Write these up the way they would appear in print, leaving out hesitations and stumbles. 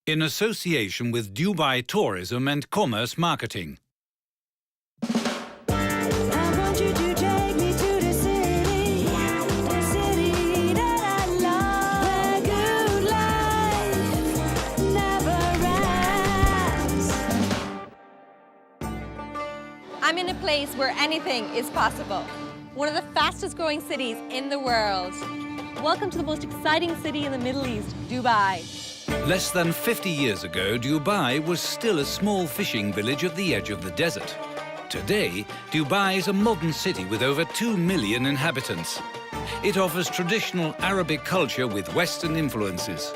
in association with Dubai Tourism and Commerce Marketing. I want you to take me to the city that I love, where good life never ends. I'm in a place where anything is possible. One of the fastest growing cities in the world. Welcome to the most exciting city in the Middle East, Dubai. Less than 50 years ago, Dubai was still a small fishing village at the edge of the desert. Today, Dubai is a modern city with over 2 million inhabitants. It offers traditional Arabic culture with Western influences.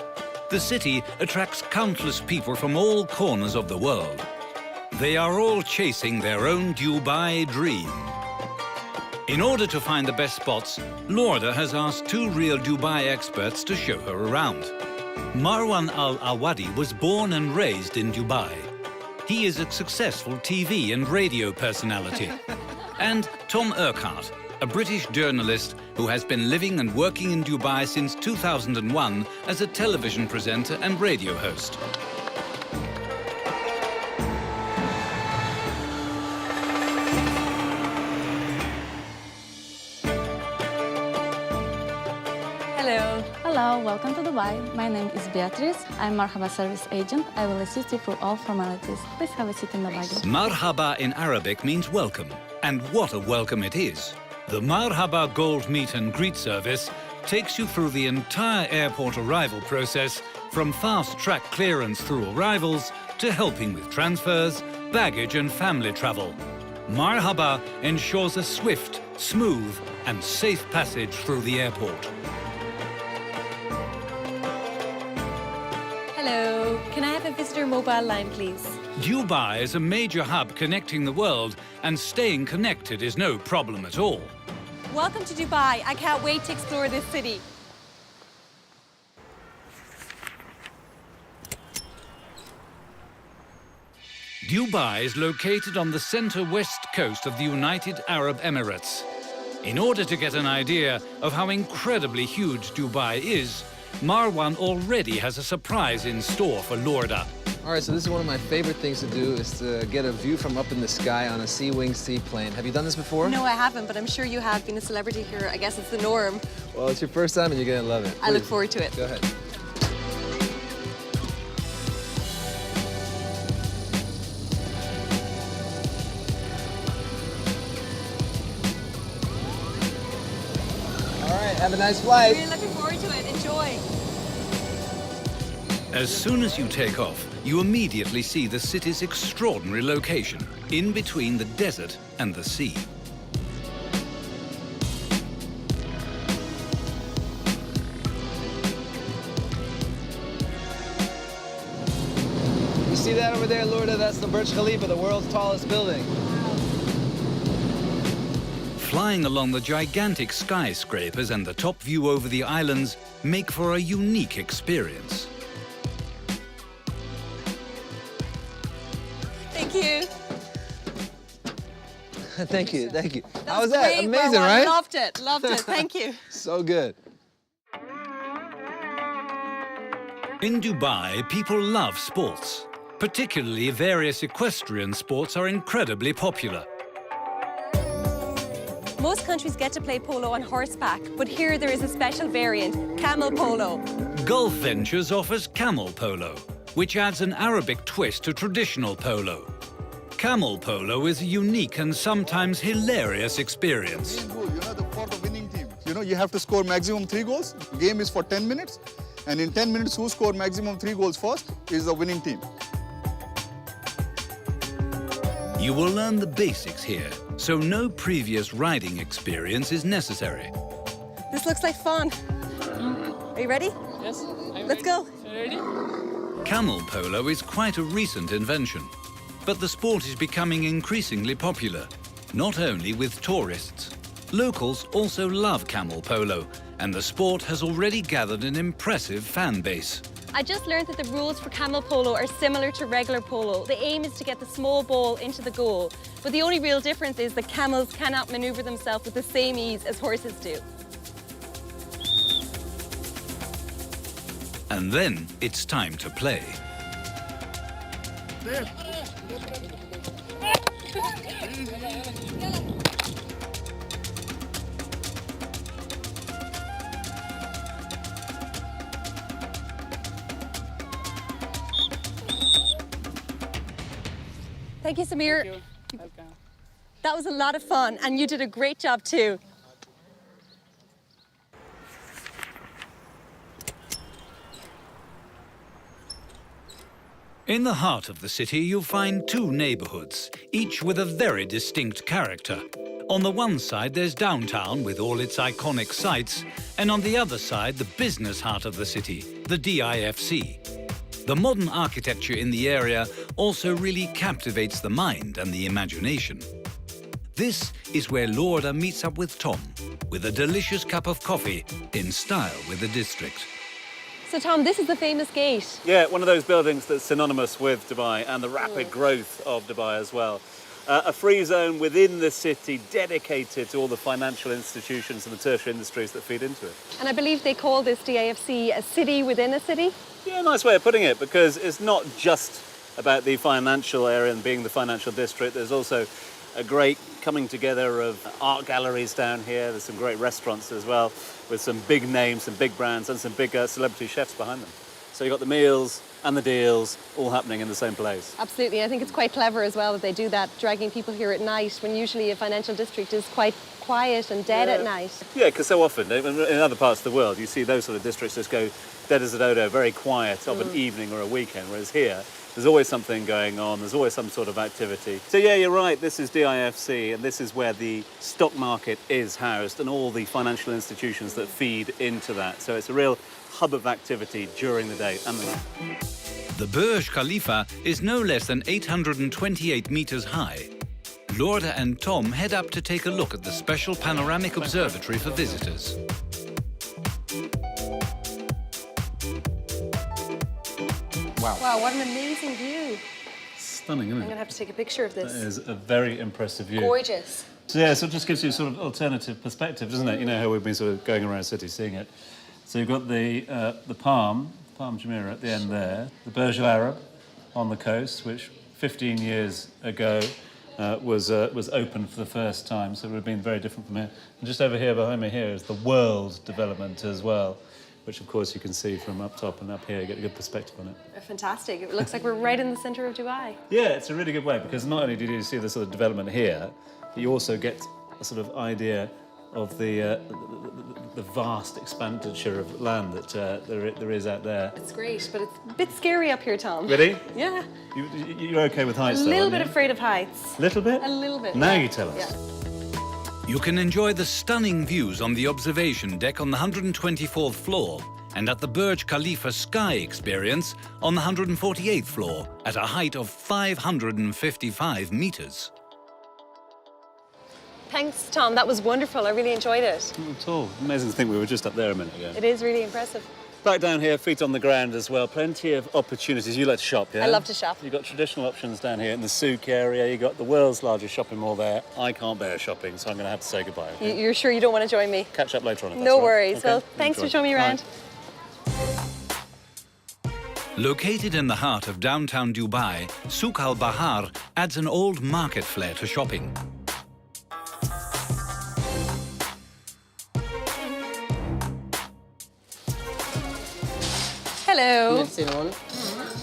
The city attracts countless people from all corners of the world. They are all chasing their own Dubai dream. In order to find the best spots, Lorda has asked 2 real Dubai experts to show her around. Marwan Al-Awadi was born and raised in Dubai. He is a successful TV and radio personality. And Tom Urquhart, a British journalist who has been living and working in Dubai since 2001 as a television presenter and radio host. Hello. Hello, welcome to Dubai. My name is Beatrice. I'm Marhaba service agent. I will assist you through all formalities. Please have a seat in the wagon. Marhaba in Arabic means welcome, and what a welcome it is. The Marhaba Gold Meet and Greet service takes you through the entire airport arrival process, from fast-track clearance through arrivals to helping with transfers, baggage and family travel. Marhaba ensures a swift, smooth and safe passage through the airport. Hello. Can I have a visitor mobile line, please? Dubai is a major hub connecting the world, and staying connected is no problem at all. Welcome to Dubai. I can't wait to explore this city. Dubai is located on the center-west coast of the United Arab Emirates. In order to get an idea of how incredibly huge Dubai is, Marwan already has a surprise in store for Lorda. All right, so this is one of my favorite things to do, is to get a view from up in the sky on a Sea-Wing seaplane. Have you done this before? No, I haven't, but I'm sure you have. Been a celebrity here, I guess it's the norm. Well, it's your first time and you're gonna love it. I look Please, forward to it. Go ahead. All right, have a nice flight. Really looking forward to it. Enjoy. As soon as you take off, you immediately see the city's extraordinary location, in between the desert and the sea. You see that over there, Lorda? That's the Burj Khalifa, the world's tallest building. Flying along the gigantic skyscrapers and the top view over the islands make for a unique experience. Thank you. Thank you, thank you. How was was that? great, Amazing, Marwan. right? Loved it. Loved it. Thank you. So good. In Dubai, people love sports. Particularly various equestrian sports are incredibly popular. Most countries get to play polo on horseback, but here there is a special variant, camel polo. Gulf Ventures offers camel polo, which adds an Arabic twist to traditional polo. Camel polo is a unique and sometimes hilarious experience. For the winning team. You have to score maximum 3 goals. Game is for 10 minutes. And in 10 minutes, who scored maximum 3 goals first is the winning team. You will learn the basics here, so no previous riding experience is necessary. This looks like fun. Are you ready? Yes. Let's go. Ready? Camel polo is quite a recent invention, but the sport is becoming increasingly popular, not only with tourists. Locals also love camel polo, and the sport has already gathered an impressive fan base. I just learned that the rules for camel polo are similar to regular polo. The aim is to get the small ball into the goal, but the only real difference is that camels cannot maneuver themselves with the same ease as horses do. And then it's time to play. Thank you, Samir. That was a lot of fun, and you did a great job too. In the heart of the city, you'll find two neighborhoods, each with a very distinct character. On the one side, there's downtown with all its iconic sights, and on the other side, the business heart of the city, the DIFC. The modern architecture in the area also really captivates the mind and the imagination. This is where Lorda meets up with Tom, with a delicious cup of coffee in style with the district. So Tom, this is the famous gate. Yeah, one of those buildings that's synonymous with Dubai and the rapid growth of Dubai as well. A free zone within the city dedicated to all the financial institutions and the tertiary industries that feed into it. And I believe they call this DIFC a city within a city. Yeah, nice way of putting it, because it's not just about the financial area and being the financial district. There's also a great coming together of art galleries down here. There's some great restaurants as well, with some big names, some big brands, and some big celebrity chefs behind them. So you've got the meals and the deals all happening in the same place. Absolutely. I think it's quite clever as well that they do that, dragging people here at night, when usually a financial district is quite quiet and dead at night. Yeah, because so often in other parts of the world, you see those sort of districts just go dead as a dodo, very quiet of an evening or a weekend, whereas here, there's always something going on, there's always some sort of activity. So yeah, you're right, this is DIFC, and this is where the stock market is housed and all the financial institutions that feed into that. So it's a real hub of activity during the day and the night. The Burj Khalifa is no less than 828 meters high. Lorda and Tom head up to take a look at the special panoramic observatory for visitors. Wow, what an amazing view. Stunning, isn't I'm going to have to take a picture of this. That is a very impressive view. Gorgeous. So yeah, so it just gives you sort of alternative perspective, doesn't it? You know how we've been sort of going around the city seeing it. So you've got the Palm Jumeirah at the end there, the Burj Al Arab on the coast, which 15 years ago was opened for the first time, so it would have been very different from here. And just over here, behind me here, is the World Development as well, which of course you can see from up top, and up here you get a good perspective on it. Fantastic. It looks like we're right in the centre of Dubai. Yeah, it's a really good way, because not only do you see the sort of development here, but you also get a sort of idea of the vast expenditure of land that there is out there. It's great, but it's a bit scary up here, Tom. Really? Yeah. You're okay with heights, A though, little aren't bit you? afraid of heights. Little bit? A little bit. Now yeah. you tell us. Yeah. You can enjoy the stunning views on the observation deck on the 124th floor and at the Burj Khalifa Sky Experience on the 148th floor at a height of 555 meters. Thanks, Tom. That was wonderful. I really enjoyed it. Not at all. Amazing to think we were just up there a minute ago. It is really impressive. Back down here, feet on the ground as well. Plenty of opportunities. You like to shop, yeah? I love to shop. You've got traditional options down here in the souk area. You've got the world's largest shopping mall there. I can't bear shopping, so I'm going to have to say goodbye. Okay? You're sure you don't want to join me? Catch up later on. If that's No all right. worries. Okay? Well, thanks for Enjoy. showing me around. Located in the heart of downtown Dubai, Souk Al Bahar adds an old market flair to shopping. Hello. Cinnamon.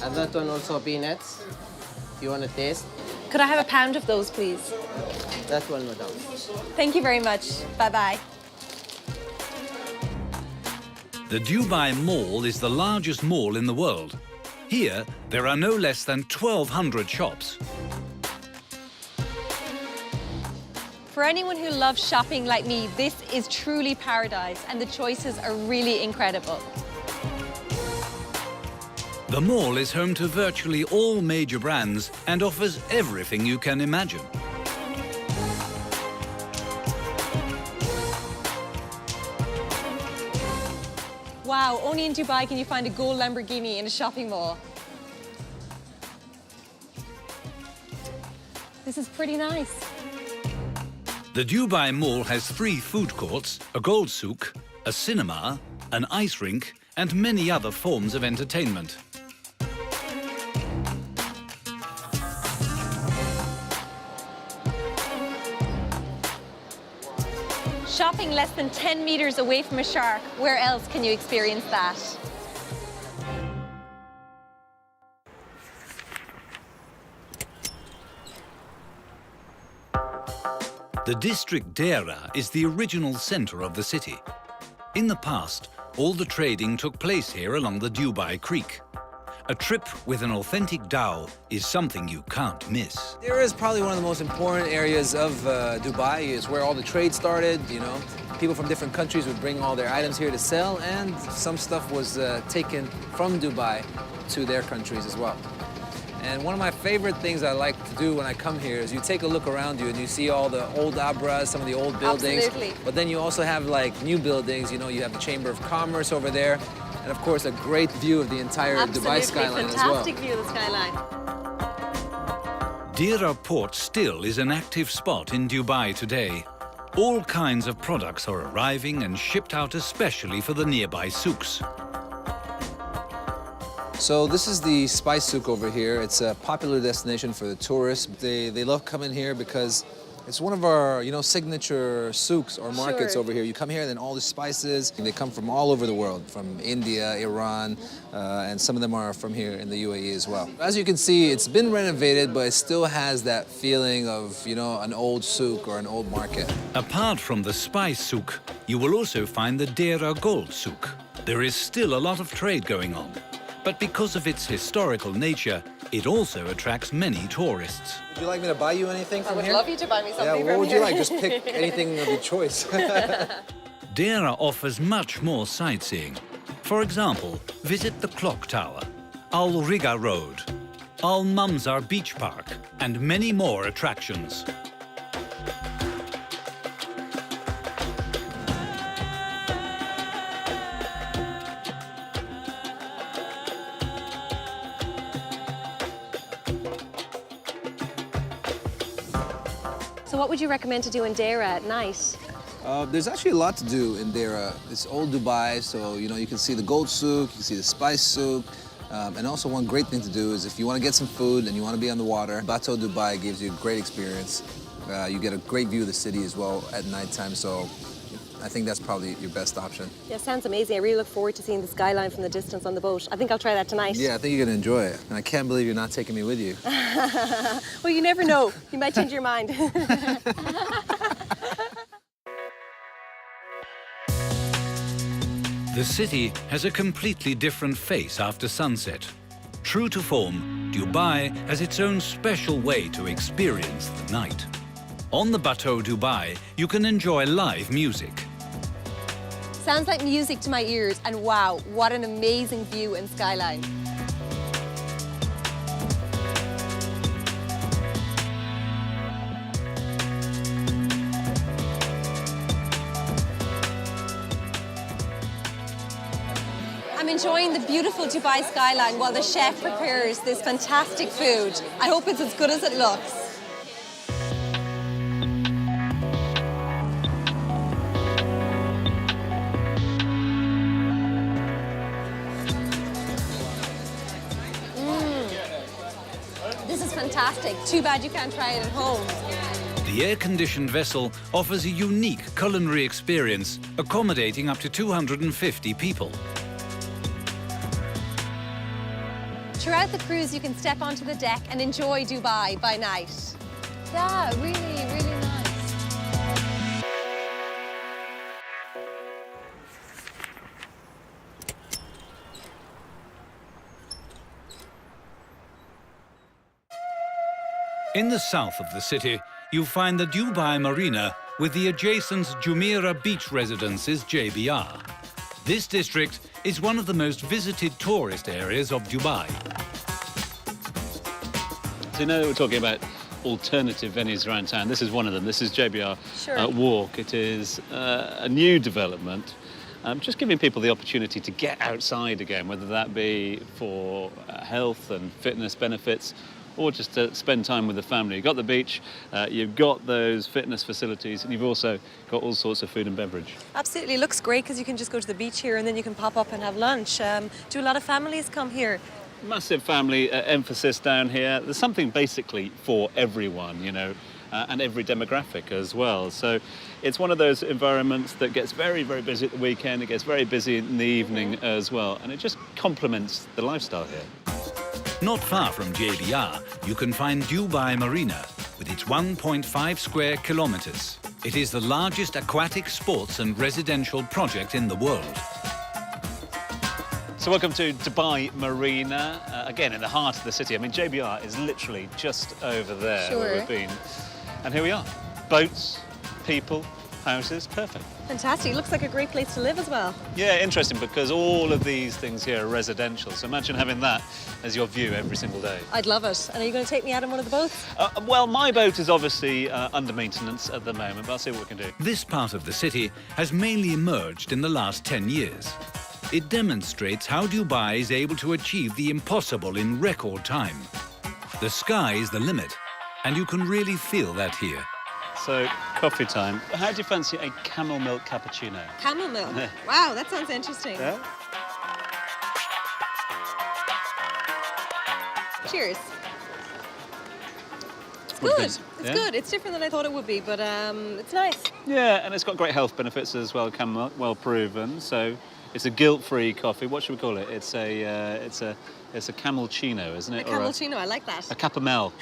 And that one also peanuts. You want to taste? Could I have a pound of those, please? That one, madam. Thank you very much. Bye-bye. The Dubai Mall is the largest mall in the world. Here, there are no less than 1,200 shops. For anyone who loves shopping like me, this is truly paradise, and the choices are really incredible. The mall is home to virtually all major brands and offers everything you can imagine. Wow, only in Dubai can you find a gold Lamborghini in a shopping mall. This is pretty nice. The Dubai Mall has 3 food courts, a gold souk, a cinema, an ice rink, and many other forms of entertainment. Shopping less than 10 meters away from a shark, where else can you experience that? The district Dera is the original center of the city. In the past, all the trading took place here along the Dubai Creek. A trip with an authentic dhow is something you can't miss. There is probably one of the most important areas of Dubai. Is where all the trade started, you know. People from different countries would bring all their items here to sell, and some stuff was taken from Dubai to their countries as well. And one of my favorite things I like to do when I come here is you take a look around you and you see all the old abras, some of the old buildings. Absolutely. But then you also have like new buildings, you know, you have the Chamber of Commerce over there. And of course, a great view of the entire Dubai skyline as well. Fantastic view of the skyline. Dera Port still is an active spot in Dubai today. All kinds of products are arriving and shipped out especially for the nearby souks. So this is the spice souk over here. It's a popular destination for the tourists. They love coming here because it's one of our, you know, signature souks or markets Sure. over here. You come here and then all the spices, they come from all over the world, from India, Iran, and some of them are from here in the UAE as well. As you can see, it's been renovated, but it still has that feeling of, you know, an old souk or an old market. Apart from the spice souk, you will also find the Dera Gold souk. There is still a lot of trade going on. But because of its historical nature, it also attracts many tourists. Would you like me to buy you anything from here? I would love you to buy me something Yeah, from what would here. you like? Just pick anything of your choice. Dera offers much more sightseeing. For example, visit the Clock Tower, Al Riga Road, Al Mamzar Beach Park, and many more attractions. So what would you recommend to do in Dera at night? There's actually a lot to do in Dera. It's old Dubai, so you know you can see the gold souk, you can see the spice souk, and also one great thing to do is if you want to get some food and you want to be on the water, Bateau Dubai gives you a great experience. You get a great view of the city as well at nighttime, so I think that's probably your best option. Yeah, sounds amazing. I really look forward to seeing the skyline from the distance on the boat. I think I'll try that tonight. Yeah, I think you're gonna enjoy it, and I can't believe you're not taking me with you. Well, you never know. You might change your mind. The city has a completely different face after sunset. True to form, Dubai has its own special way to experience the night. On the Bateau Dubai, you can enjoy live music. Sounds like music to my ears, and wow, what an amazing view and skyline. I'm enjoying the beautiful Dubai skyline while the chef prepares this fantastic food. I hope it's as good as it looks. This is fantastic. Too bad you can't try it at home. The air-conditioned vessel offers a unique culinary experience, accommodating up to 250 people. Throughout the cruise, you can step onto the deck and enjoy Dubai by night. Yeah, really, really nice. In the south of the city, you find the Dubai Marina with the adjacent Jumeirah Beach Residences JBR. This district is one of the most visited tourist areas of Dubai. So you know that we're talking about alternative venues around town. This is one of them. This is JBR Sure. Walk. It is a new development, just giving people the opportunity to get outside again, whether that be for health and fitness benefits or just to spend time with the family. You've got the beach, you've got those fitness facilities, and you've also got all sorts of food and beverage. Absolutely, looks great because you can just go to the beach here and then you can pop up and have lunch. Do a lot of families come here? Massive family emphasis down here. There's something basically for everyone, you know. and every demographic as well. So it's one of those environments that gets very, very busy at the weekend, it gets very busy in the evening as well, and it just complements the lifestyle here. Not far from JBR, you can find Dubai Marina with its 1.5 square kilometers. It is the largest aquatic sports and residential project in the world. So welcome to Dubai Marina, again in the heart of the city. I mean, JBR is literally just over there where we've been. And here we are. Boats, people, houses, perfect. Fantastic. Looks like a great place to live as well. Yeah, interesting because all of these things here are residential. So imagine having that as your view every single day. I'd love it. And are you going to take me out on one of the boats? Well, my boat is obviously under maintenance at the moment, but I'll see what we can do. This part of the city has mainly emerged in the last 10 years. It demonstrates how Dubai is able to achieve the impossible in record time. The sky is the limit, and you can really feel that here. So, coffee time. How do you fancy a camel milk cappuccino? Camel milk? Wow, that sounds interesting. Yeah? Cheers. It's What do you good. think? It's Yeah? good. It's different than I thought it would be, but it's nice. Yeah, and it's got great health benefits as well, camel milk, well proven. So it's a guilt-free coffee. What should we call it? It's a camelchino, isn't it? A cappuccino, I like that. A capamel.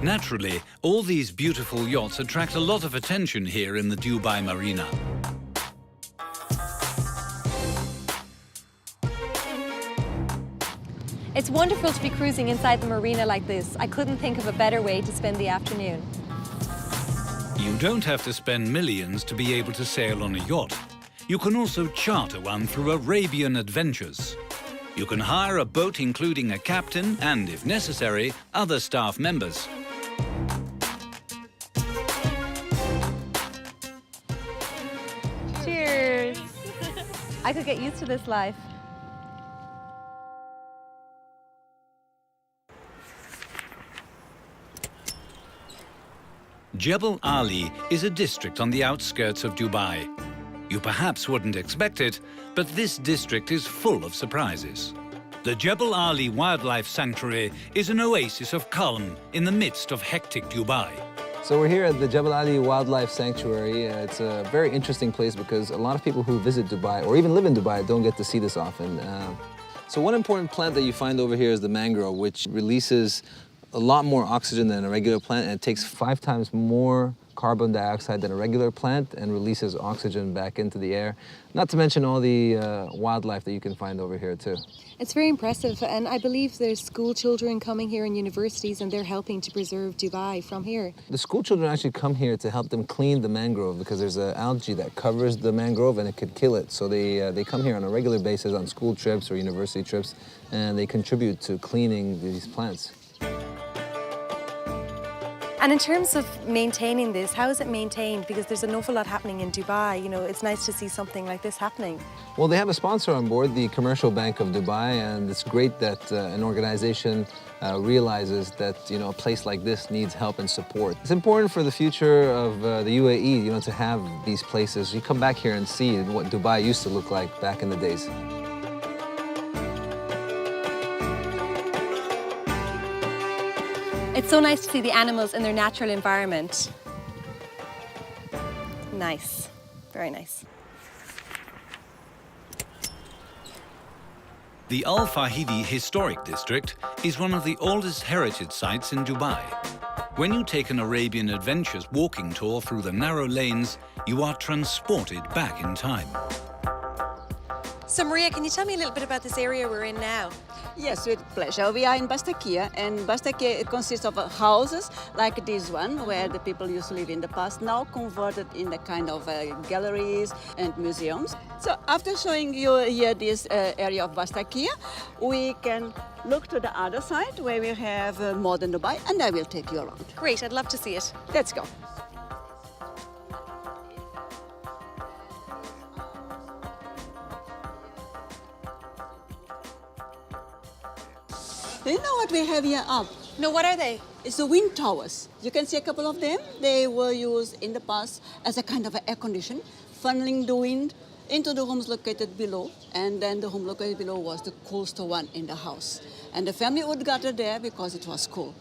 Naturally, all these beautiful yachts attract a lot of attention here in the Dubai Marina. It's wonderful to be cruising inside the marina like this. I couldn't think of a better way to spend the afternoon. You don't have to spend millions to be able to sail on a yacht. You can also charter one through Arabian Adventures. You can hire a boat including a captain and, if necessary, other staff members. Cheers. I could get used to this life. Jebel Ali is a district on the outskirts of Dubai. You perhaps wouldn't expect it, but this district is full of surprises. The Jebel Ali Wildlife Sanctuary is an oasis of calm in the midst of hectic Dubai. So we're here at the Jebel Ali Wildlife Sanctuary. It's a very interesting place because a lot of people who visit Dubai or even live in Dubai don't get to see this often. So one important plant that you find over here is the mangrove, which releases a lot more oxygen than a regular plant, and it takes 5 times more carbon dioxide than a regular plant and releases oxygen back into the air. Not to mention all the wildlife that you can find over here too. It's very impressive, and I believe there's school children coming here and universities, and they're helping to preserve Dubai from here. The school children actually come here to help them clean the mangrove because there's an algae that covers the mangrove and it could kill it. So they come here on a regular basis on school trips or university trips, and they contribute to cleaning these plants. And in terms of maintaining this, how is it maintained? Because there's an awful lot happening in Dubai. You know, it's nice to see something like this happening. Well, they have a sponsor on board, the Commercial Bank of Dubai, and it's great that an organization realizes that, you know, a place like this needs help and support. It's important for the future of the UAE, you know, to have these places. You come back here and see what Dubai used to look like back in the days. It's so nice to see the animals in their natural environment. Nice, very nice. The Al Fahidi Historic District is one of the oldest heritage sites in Dubai. When you take an Arabian Adventures walking tour through the narrow lanes, you are transported back in time. So Maria, can you tell me a little bit about this area we're in now? Yes, with pleasure. We are in Bastakia, and Bastakia, it consists of houses like this one, where the people used to live in the past, now converted in the kind of galleries and museums. So after showing you here this area of Bastakia, we can look to the other side where we have modern Dubai, and I will take you around. Great, I'd love to see it. Let's go. Do you know what we have here up? No, what are they? It's the wind towers. You can see a couple of them. They were used in the past as a kind of air condition, funneling the wind into the rooms located below, and then the room located below was the coolest one in the house. And the family would gather there because it was cool.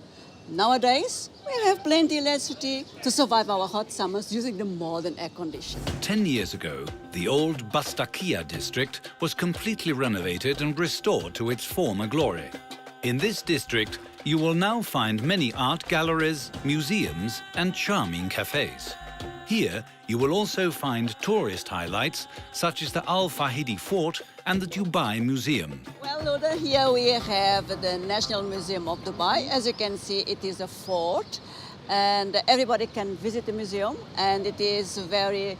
Nowadays, we have plenty of electricity to survive our hot summers using the modern air conditioning. 10 years ago, the old Bastakia district was completely renovated and restored to its former glory. In this district, you will now find many art galleries, museums, and charming cafes. Here, you will also find tourist highlights such as the Al Fahidi Fort and the Dubai Museum. Well, Luda, here we have the National Museum of Dubai. As you can see, it is a fort, and everybody can visit the museum, and it is very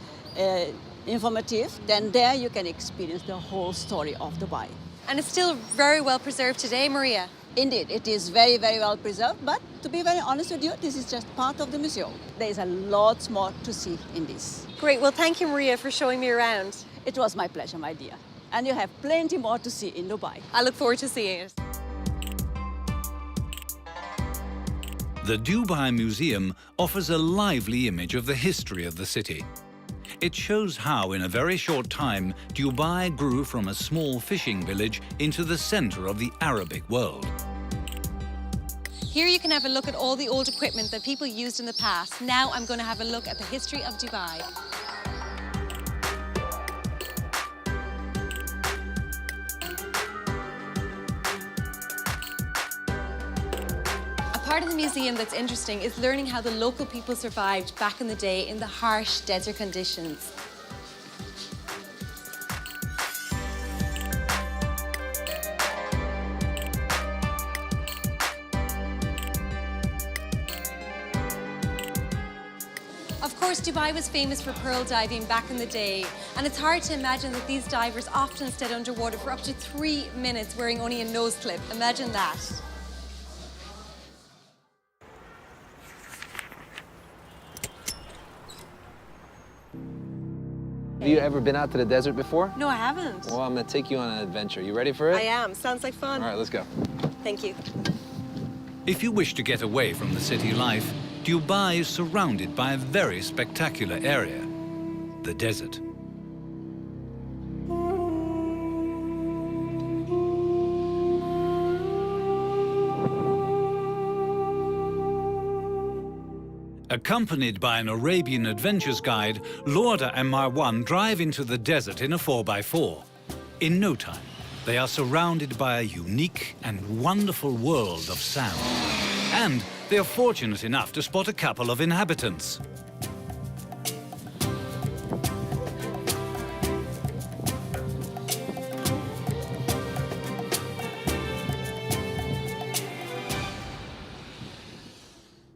informative. Then there you can experience the whole story of Dubai. And it's still very well preserved today, Maria. Indeed, it is very, very well preserved, but to be very honest with you, this is just part of the museum. There is a lot more to see in this. Great, well thank you, Maria, for showing me around. It was my pleasure, my dear. And you have plenty more to see in Dubai. I look forward to seeing it. The Dubai Museum offers a lively image of the history of the city. It shows how, in a very short time, Dubai grew from a small fishing village into the center of the Arabic world. Here you can have a look at all the old equipment that people used in the past. Now I'm going to have a look at the history of Dubai. Part of the museum that's interesting is learning how the local people survived back in the day in the harsh desert conditions. Of course, Dubai was famous for pearl diving back in the day, and it's hard to imagine that these divers often stayed underwater for up to 3 minutes wearing only a nose clip. Imagine that. Have you ever been out to the desert before? No, I haven't. Well, I'm gonna take you on an adventure. You ready for it? I am. Sounds like fun. All right, let's go. Thank you. If you wish to get away from the city life, Dubai is surrounded by a very spectacular area, the desert. Accompanied by an Arabian adventures guide, Lorda and Marwan drive into the desert in a 4x4. In no time, they are surrounded by a unique and wonderful world of sound. And they are fortunate enough to spot a couple of inhabitants.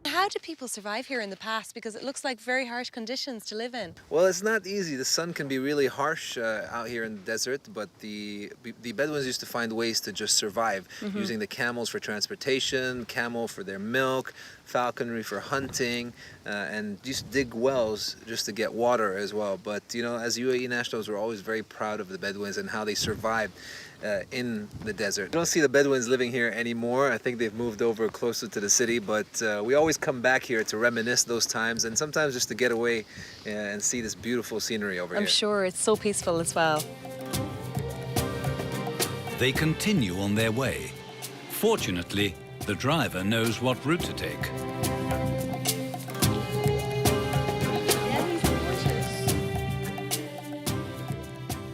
How do people survive here in the past? Because it looks like very harsh conditions to live in. Well, it's not easy. The sun can be really harsh out here in the desert, but the Bedouins used to find ways to just survive, using the camels for transportation, camel for their milk, falconry for hunting, and just dig wells just to get water as well. But, you know, as UAE nationals, we're always very proud of the Bedouins and how they survived in the desert. You don't see the Bedouins living here anymore. I think they've moved over closer to the city, but we always come back here to reminisce those times and sometimes just to get away and see this beautiful scenery over here. I'm sure it's so peaceful as well. They continue on their way. Fortunately, the driver knows what route to take.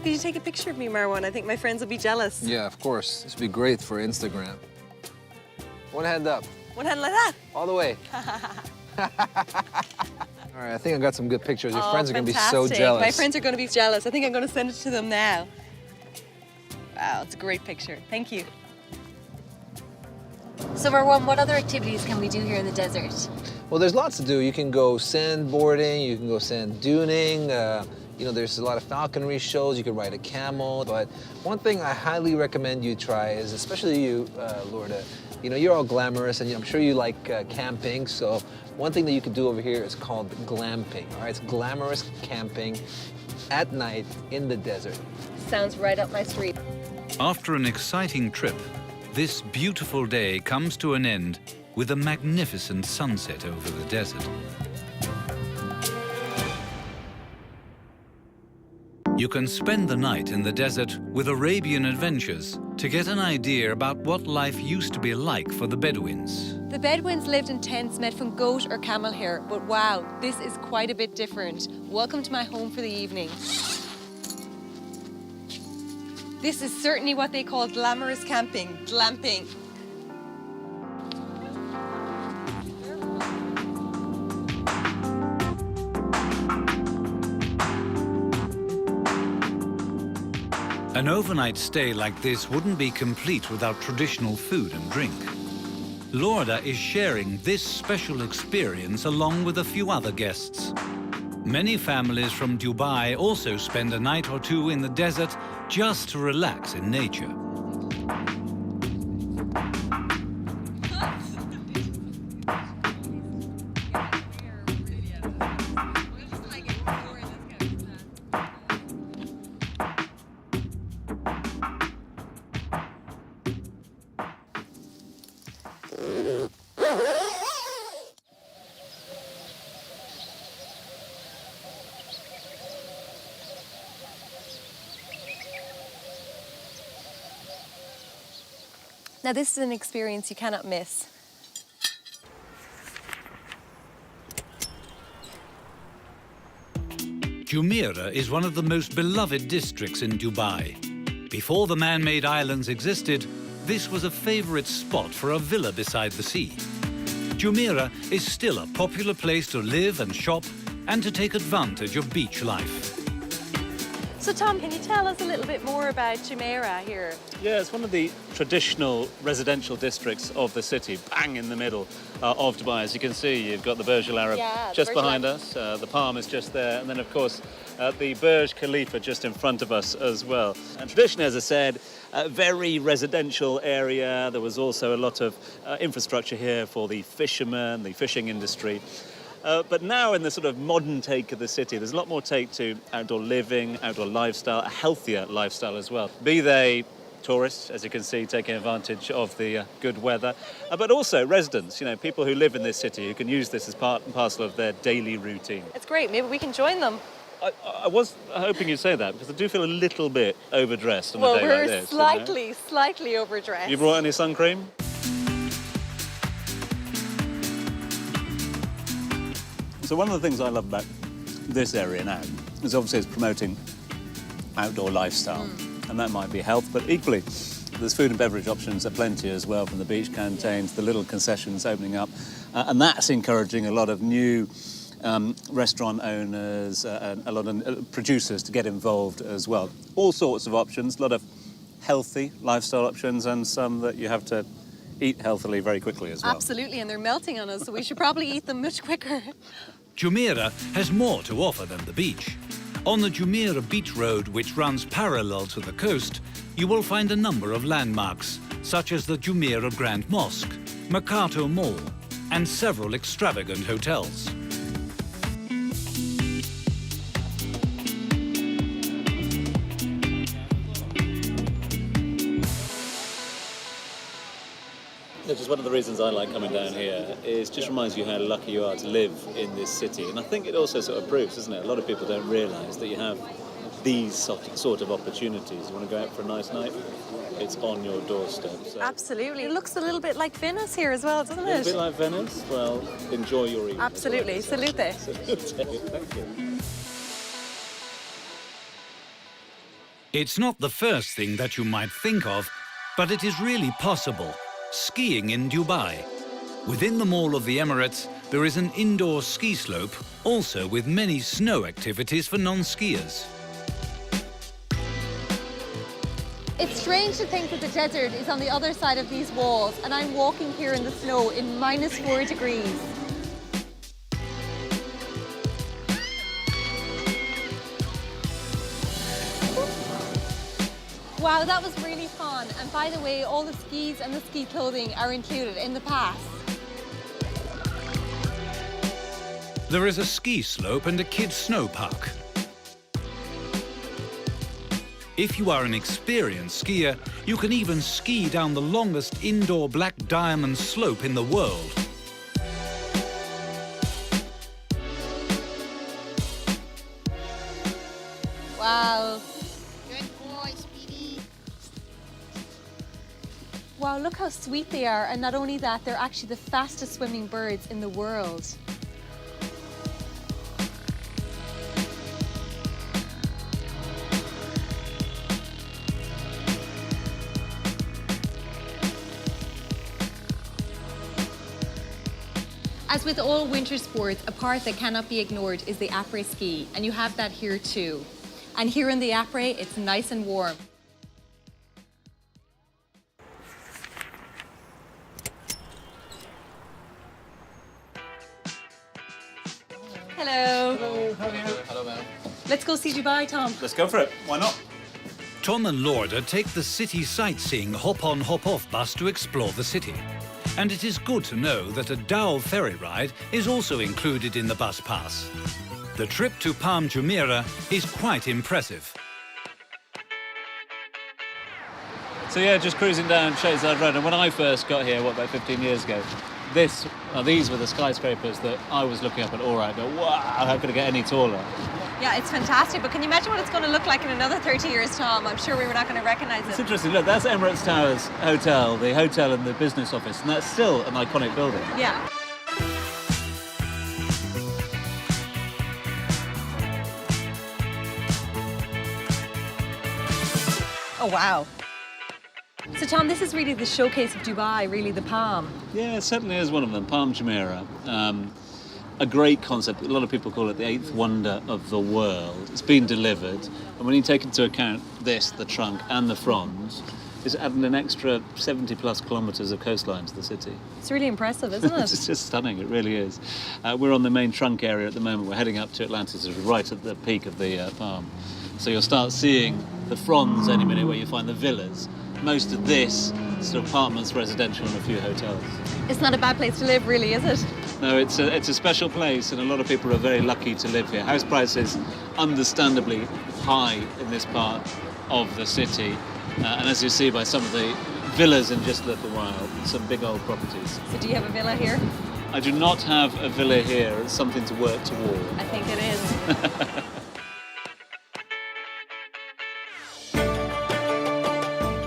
Could you take a picture of me, Marwan? I think my friends will be jealous. Yeah, of course. This would be great for Instagram. One hand up. One hand like that. All the way. All right, I think I got some good pictures. Your friends are going to be so fantastic. jealous. My friends are going to be jealous. I think I'm going to send it to them now. Wow, it's a great picture. Thank you. So Marwan, what other activities can we do here in the desert? Well, there's lots to do. You can go sandboarding, you can go sand duning, you know, there's a lot of falconry shows, you can ride a camel. But one thing I highly recommend you try is, especially you, Lorda, you know, you're all glamorous and I'm sure you like camping. So one thing that you can do over here is called glamping, all right? It's glamorous camping at night in the desert. Sounds right up my street. After an exciting trip, this beautiful day comes to an end with a magnificent sunset over the desert. You can spend the night in the desert with Arabian adventures to get an idea about what life used to be like for the Bedouins. The Bedouins lived in tents made from goat or camel hair, but wow, this is quite a bit different. Welcome to my home for the evening. This is certainly what they call glamorous camping, glamping. An overnight stay like this wouldn't be complete without traditional food and drink. Lorda is sharing this special experience along with a few other guests. Many families from Dubai also spend a night or two in the desert just to relax in nature. Now this is an experience you cannot miss. Jumeirah is one of the most beloved districts in Dubai. Before the man-made islands existed, this was a favorite spot for a villa beside the sea. Jumeirah is still a popular place to live and shop and to take advantage of beach life. So Tom, can you tell us a little bit more about Jumeirah here? Yeah, it's one of the traditional residential districts of the city, bang in the middle of Dubai. As you can see, you've got the Burj Al Arab just behind us, the Palm is just there, and then of course the Burj Khalifa just in front of us as well. And traditionally, as I said, a very residential area. There was also a lot of infrastructure here for the fishermen, the fishing industry. But now in the sort of modern take of the city, there's a lot more take to outdoor living, outdoor lifestyle, a healthier lifestyle as well. Be they tourists, as you can see, taking advantage of the good weather, but also residents, you know, people who live in this city who can use this as part and parcel of their daily routine. It's great, maybe we can join them. I was hoping you'd say that, because I do feel a little bit overdressed on a day like this. Well, we're slightly overdressed. You brought any sun cream? So one of the things I love about this area now is obviously it's promoting outdoor lifestyle. And that might be health, but equally there's food and beverage options aplenty as well, from the beach canteens, the little concessions opening up. And that's encouraging a lot of new restaurant owners and a lot of producers to get involved as well. All sorts of options, a lot of healthy lifestyle options, and some that you have to eat healthily very quickly as well. Absolutely, and they're melting on us, so we should probably eat them much quicker. Jumeirah has more to offer than the beach. On the Jumeirah Beach Road, which runs parallel to the coast, you will find a number of landmarks, such as the Jumeirah Grand Mosque, Mercato Mall, and several extravagant hotels. Just one of the reasons I like coming down here is just reminds you how lucky you are to live in this city. And I think it also sort of proves, doesn't it? A lot of people don't realise that you have these sort of opportunities. You want to go out for a nice night? It's on your doorstep. So. Absolutely. It looks a little bit like Venice here as well, doesn't it? A little bit like Venice? Well, enjoy your evening. Absolutely. Salute. Salute. Thank you. It's not the first thing that you might think of, but it is really possible. Skiing in Dubai. Within the Mall of the Emirates, there is an indoor ski slope, also with many snow activities for non-skiers. It's strange to think that the desert is on the other side of these walls, and I'm walking here in the snow in -4 degrees. Wow, that was really fun. And by the way, all the skis and the ski clothing are included in the pass. There is a ski slope and a kids' snow park. If you are an experienced skier, you can even ski down the longest indoor black diamond slope in the world. Wow. Wow, look how sweet they are. And not only that, they're actually the fastest swimming birds in the world. As with all winter sports, a part that cannot be ignored is the après ski, and you have that here too. And here in the après, it's nice and warm. Hello. Hello, how are you? Hello, madam. Let's go see Dubai, Tom. Let's go for it. Why not? Tom and Lorda take the city sightseeing hop-on, hop-off bus to explore the city. And it is good to know that a Dow ferry ride is also included in the bus pass. The trip to Palm Jumeirah is quite impressive. So yeah, just cruising down Shadeside Road. And when I first got here, about 15 years ago, these were the skyscrapers that I was looking up at Aura. I go, wow, how could it get any taller? Yeah, it's fantastic, but can you imagine what it's going to look like in another 30 years, Tom? I'm sure we were not going to recognize It's it. interesting. Look, that's Emirates Towers Hotel, the hotel and the business office, and that's still an iconic building. Yeah. Oh, wow. So, Tom, this is really the showcase of Dubai, really the Palm. Yeah, it certainly is one of them, Palm Jumeirah. A great concept. A lot of people call it the eighth wonder of the world. It's been delivered, and when you take into account this, the trunk and the fronds, it's adding an extra 70 plus kilometres of coastline to the city. It's really impressive, isn't it? It's just stunning, it really is. We're on the main trunk area at the moment. We're heading up to Atlantis, right at the peak of the Palm. So you'll start seeing the fronds any minute where you find the villas. Most of this sort of apartments, residential, and a few hotels. It's not a bad place to live, really, is it? No, it's a special place, and a lot of people are very lucky to live here. House prices, understandably high in this part of the city, and as you see by some of the villas in just a little while, some big old properties. So do you have a villa here? I do not have a villa here. It's something to work toward. I think it is.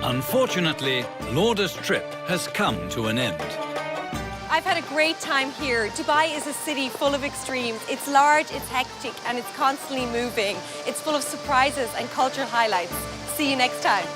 Unfortunately, Lorda's trip has come to an end. I've had a great time here. Dubai is a city full of extremes. It's large, it's hectic, and it's constantly moving. It's full of surprises and cultural highlights. See you next time.